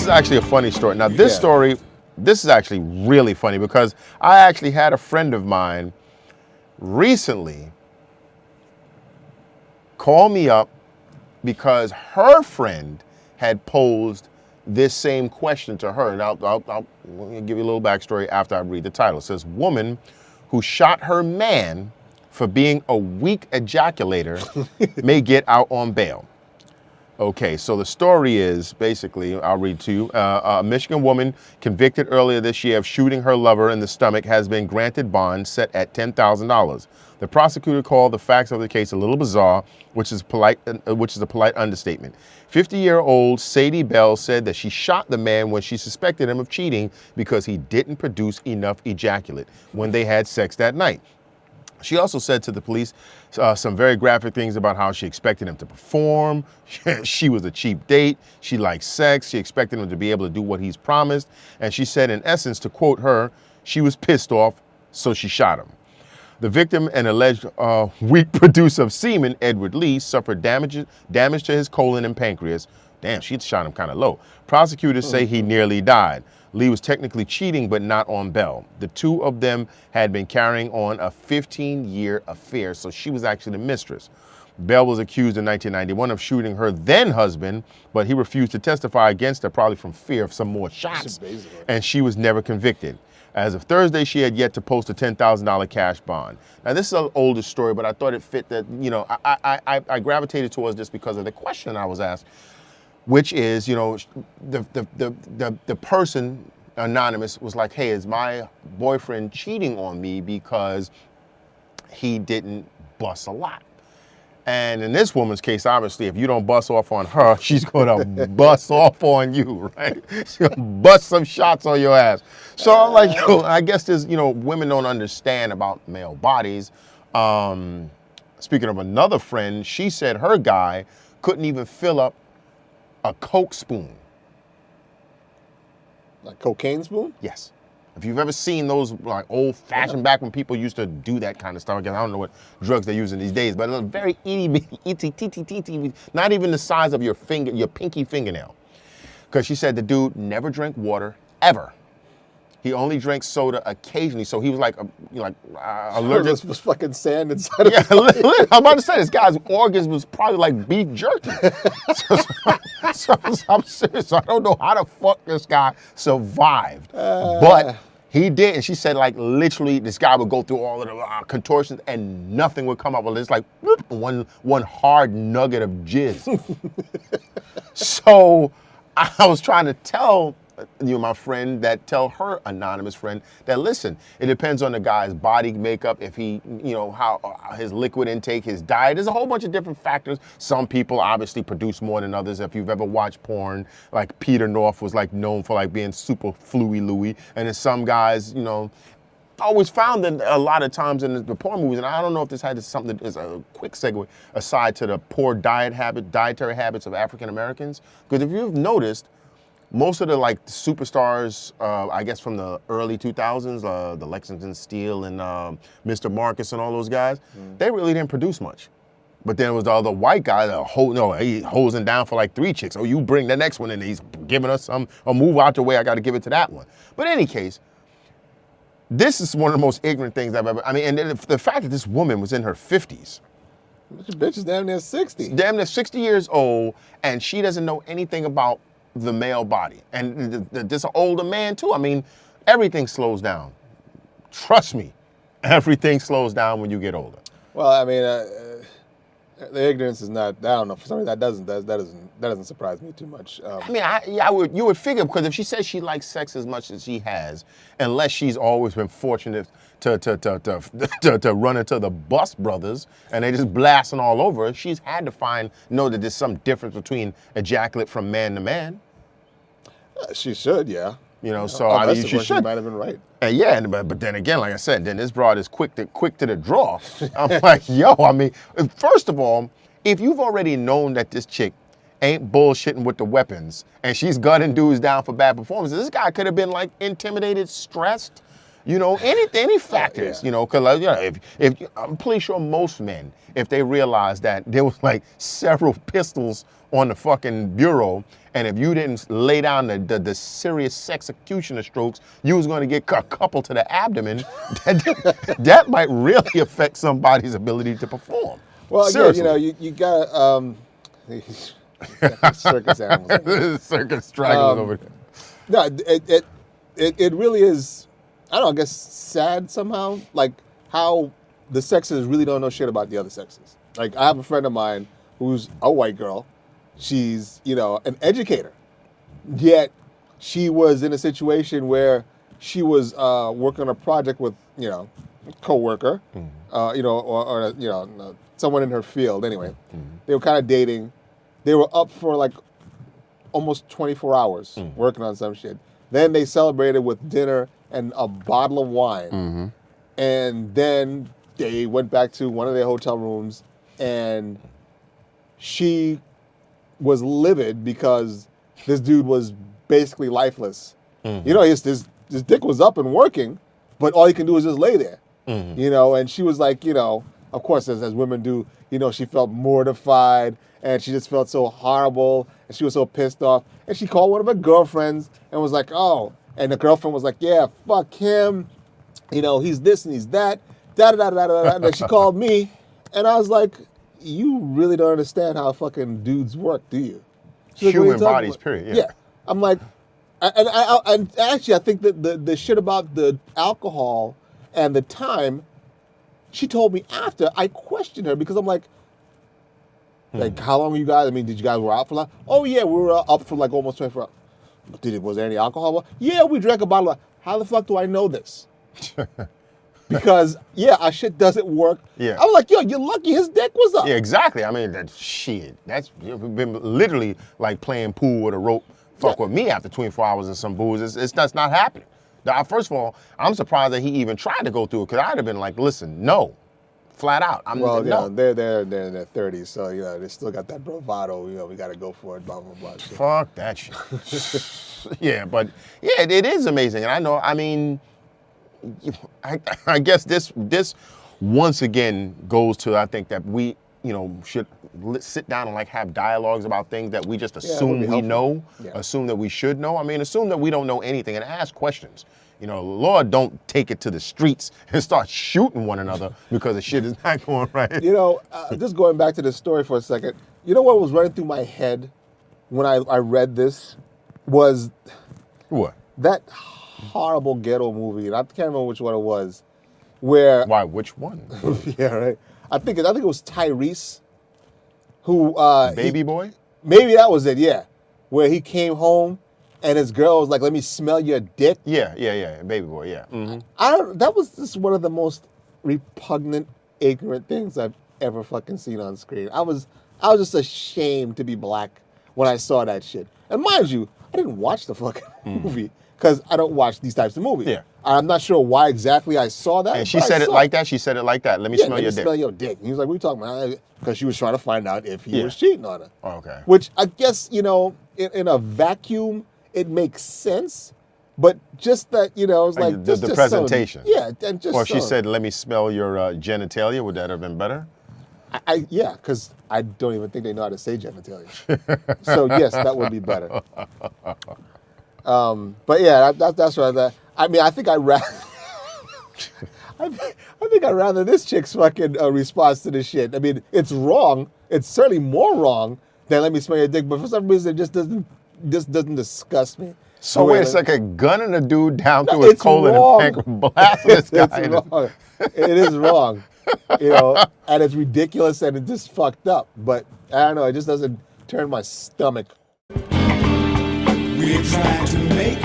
is actually a funny story. Now, this story, this is actually really funny because I actually had a friend of mine recently call me up because her friend had posed this same question to her. And I'll give you a little backstory after I read the title. It says, woman who shot her man for being a weak ejaculator may get out on bail. Okay, so the story is basically, I'll read to you. A Michigan woman convicted earlier this year of shooting her lover in the stomach has been granted bond set at $10,000. The prosecutor called the facts of the case a little bizarre, which is a polite understatement. 50-year-old Sadie Bell said that she shot the man when she suspected him of cheating because he didn't produce enough ejaculate when they had sex that night. She also said to the police some very graphic things about how she expected him to perform. She was a cheap date. She liked sex. She expected him to be able to do what he's promised. And she said, in essence, to quote her, she was pissed off, so she shot him. The victim, an alleged weak producer of semen, Edward Lee, suffered damage to his colon and pancreas. Damn, she shot him kind of low. Prosecutors say he nearly died. Lee was technically cheating, but not on Bell. The two of them had been carrying on a 15-year affair, so she was actually the mistress. Bell was accused in 1991 of shooting her then husband, but he refused to testify against her, probably from fear of some more shots, and she was never convicted. As of Thursday, she had yet to post a $10,000 cash bond. Now, this is an older story, but I thought it fit that, you know, I gravitated towards this because of the question I was asked, which is, you know, the person, anonymous, was like, hey, is my boyfriend cheating on me because he didn't bust a lot? And in this woman's case, obviously, if you don't bust off on her, she's gonna bust off on you, right? She's gonna bust some shots on your ass. So I'm like, yo, I guess there's, you know, women don't understand about male bodies. Speaking of another friend, she said her guy couldn't even fill up a Coke spoon. Like cocaine spoon? Yes. If you've ever seen those like old-fashioned, back when people used to do that kind of stuff, again, I don't know what drugs they're using these days, but it's very itty, not even the size of your finger, your pinky fingernail. Because she said the dude never drank water, ever. He only drank soda occasionally, so he was like allergic. Was fucking sand inside of his body. I'm about to say, this guy's organs was probably like beef jerky. so I'm serious. So I don't know how the fuck this guy survived. But he did, and she said, like, literally, this guy would go through all of the contortions and nothing would come up. Well, it's like whoop, one hard nugget of jizz. So I was trying to tell my friend, tell her anonymous friend that, listen, it depends on the guy's body makeup, if he, you know, how his liquid intake, his diet. There's a whole bunch of different factors. Some people obviously produce more than others. If you've ever watched porn, like Peter North was like known for like being super fluey-louey, and then some guys, you know, always found that a lot of times in the porn movies, and I don't know if this had something, is a quick segue aside to the poor dietary habits of African Americans, because if you've noticed, most of the like superstars, I guess from the early 2000s, the Lexington Steele and Mr. Marcus and all those guys, they really didn't produce much. But then it was the other white guy that he hosing down for like 3 chicks. Oh, you bring the next one in, he's giving us some, or move out the way, I got to give it to that one. But in any case, this is one of the most ignorant things I've ever, I mean, and the fact that this woman was in her 50s. This bitch is damn near 60. Damn near 60 years old, and she doesn't know anything about the male body. And this older man too. I mean, everything slows down. Trust me, everything slows down when you get older. Well, I mean, the ignorance is not, I don't know, for some reason that doesn't surprise me too much. I mean, you would figure, because if she says she likes sex as much as she has, unless she's always been fortunate to run into the Bus Brothers and they just blasting all over her, she's had to know that there's some difference between ejaculate from man to man. She should, yeah. You know, so I mean, she should. Might have been right. But then again, like I said, then this broad is quick to the draw. I'm like, yo, I mean, first of all, if you've already known that this chick ain't bullshitting with the weapons and she's gunning dudes down for bad performances, this guy could have been like intimidated, stressed, You know, any factors, Yeah. you know, because if I'm pretty sure most men, if they realized that there was like several pistols on the fucking bureau, and if you didn't lay down the serious executioner strokes, you was going to get a couple to the abdomen, that might really affect somebody's ability to perform. Well, again, seriously. you know, you got circus animals. Circus stragglers over there. No, it really is. I don't know. I guess sad somehow. Like how the sexes really don't know shit about the other sexes. Like I have a friend of mine who's a white girl. She's an educator, yet she was in a situation where she was working on a project with a coworker, or someone in her field. Anyway, they were kind of dating. They were up for like almost 24 hours working on some shit. Then they celebrated with dinner and a bottle of wine. And then they went back to one of their hotel rooms, and she was livid because this dude was basically lifeless. His dick was up and working, but all he can do is just lay there. And she was like, of course, as women do, she felt mortified, and she just felt so horrible, and she was so pissed off. And she called one of her girlfriends and was like, oh, and the girlfriend was like, yeah, fuck him. He's this and he's that. Da-da-da-da-da-da. And then she called me, and I was like, you really don't understand how fucking dudes work, do you? She's like, Human bodies, period. Yeah. I'm like, and actually, I think that the shit about the alcohol and the time, she told me after, I questioned her because I'm like, how long were you guys? I mean, did you guys were out for like? Oh yeah, we were up for like almost 24 hours. Was there any alcohol? Yeah, we drank a bottle. How the fuck do I know this? Because our shit doesn't work. Yeah. I was like, yo, you're lucky his dick was up. Yeah, exactly. I mean, that's been literally like playing pool with a rope. Fuck with me after 24 hours and some booze. That's not happening. Now, first of all, I'm surprised that he even tried to go through it, because I'd have been like, listen, no. Flat out. No. They're in their 30s, so they still got that bravado. We got to go for it. Blah blah blah. Shit. Fuck that shit. But it is amazing, and I know. I mean, I guess this once again goes to, I think that we should sit down and like have dialogues about things that we just assume we know, assume that we should know. I mean, assume that we don't know anything and ask questions. Lord, don't take it to the streets and start shooting one another because the shit is not going right. Just going back to the story for a second, what was running through my head when I read this was What? That horrible ghetto movie, and I can't remember which one it was, where... Why, which one? Yeah, right. I think it was Tyrese, who... Baby boy? Maybe that was it, yeah. Where he came home, and his girl was like, let me smell your dick. Yeah, baby boy, yeah. Mm-hmm. That was just one of the most repugnant, ignorant things I've ever fucking seen on screen. I was just ashamed to be black when I saw that shit. And mind you, I didn't watch the fucking movie because I don't watch these types of movies. Yeah. I'm not sure why exactly I saw that. And she said it like that? She said it like that. Let me smell your dick. Smell your dick. And he was like, what are you talking about? Because she was trying to find out if he was cheating on her. Oh, okay. Which I guess, in a vacuum, it makes sense. But just that, it's like... the presentation. And just... Or if she said, let me smell your genitalia, would that have been better? Yeah, because I don't even think they know how to say genitalia. So, yes, that would be better. But yeah, that's what I mean, I think I'd rather... I think I'd rather this chick's fucking response to this shit. I mean, it's wrong. It's certainly more wrong than let me smell your dick. But for some reason, it just doesn't disgust me. So wait a second, gunning a dude down through his colon and pancreas, blasting this guy. It's wrong. It is wrong. And it's ridiculous and it's just fucked up. But I don't know, it just doesn't turn my stomach. We're trying to make